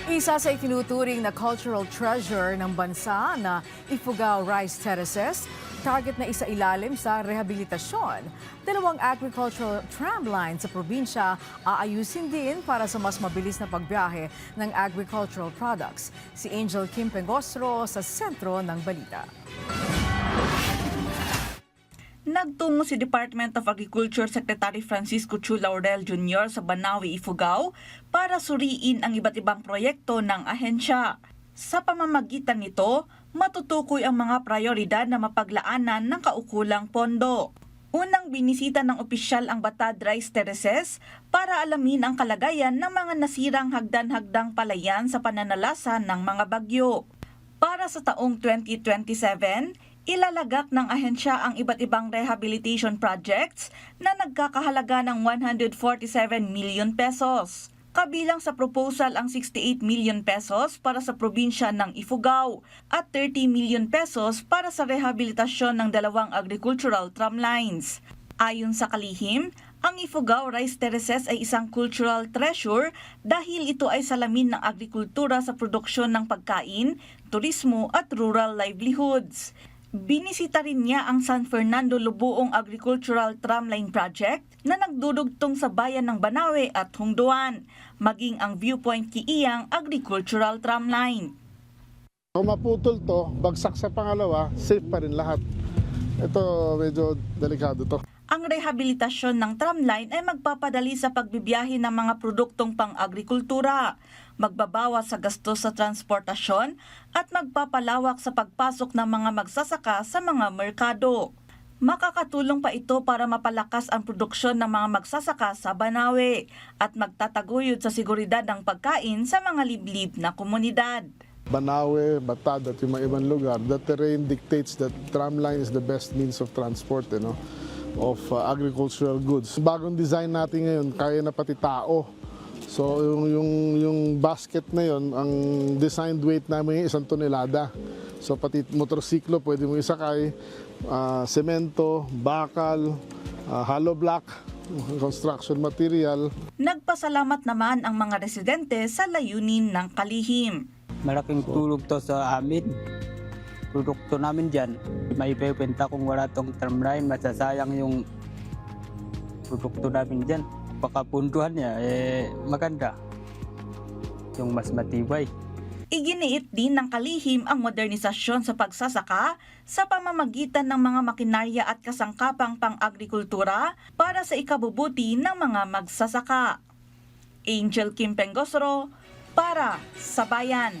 Isa sa itinuturing na cultural treasure ng bansa na Ifugao Rice Terraces, target na isailalim sa rehabilitasyon. Dalawang agricultural tramline sa probinsya aayusin din para sa mas mabilis na pagbiyahe ng agricultural products. Si Angel Kim Pengostro sa sentro ng balita. Nagtungo si Department of Agriculture Secretary Francisco Chu Laurel Jr. sa Banawe, Ifugao para suriin ang iba't ibang proyekto ng ahensya. Sa pamamagitan nito, matutukoy ang mga prioridad na mapaglaanan ng kaukulang pondo. Unang binisita ng opisyal ang Batad Rice Terraces para alamin ang kalagayan ng mga nasirang hagdan-hagdang palayan sa pananalasan ng mga bagyo. Para sa taong 2027, ilalagak ng ahensya ang iba't ibang rehabilitation projects na nagkakahalaga ng 147 million pesos. Kabilang sa proposal ang 68 million pesos para sa probinsya ng Ifugao at 30 million pesos para sa rehabilitasyon ng dalawang agricultural tramlines. Ayon sa kalihim, ang Ifugao Rice Terraces ay isang cultural treasure dahil ito ay salamin ng agrikultura sa produksyon ng pagkain, turismo at rural livelihoods. Binisita rin niya ang San Fernando Lubuong Agricultural Tramline Project na nagdudugtong sa bayan ng Banawe at Hungduan, maging ang Viewpoint Kiiyang Agricultural Tramline. Kung maputol to, bagsak sa pangalawa, safe pa rin lahat. Ito medyo delikado to. Ang rehabilitasyon ng tramline ay magpapadali sa pagbibiyahe ng mga produktong pang-agrikultura, magbabawas sa gastos sa transportasyon at magpapalawak sa pagpasok ng mga magsasaka sa mga merkado. Makakatulong pa ito para mapalakas ang produksyon ng mga magsasaka sa Banawe at magtataguyod sa seguridad ng pagkain sa mga liblib na komunidad. Banawe, Batad at yung mga ibang lugar, the terrain dictates that tramline is the best means of transport, of agricultural goods. Bagong design natin ngayon, kaya na pati tao. So yung basket na yon, ang designed weight namin yung 1 tonelada. So pati motorsiklo pwede mo isakay, semento, bakal, hollow block, construction material. Nagpasalamat naman ang mga residente sa layunin ng kalihim. Malaking tulong to sa amin. Produkto namin dyan, may ibebenta kung wala tong tramline, masasayang yung produkto namin dyan. Pagkapunduhan niya, maganda. Yung mas matibay. Iginiit din ng kalihim ang modernisasyon sa pagsasaka sa pamamagitan ng mga makinarya at kasangkapang pang-agrikultura para sa ikabubuti ng mga magsasaka. Angel Kim Pengostro para sa Bayan.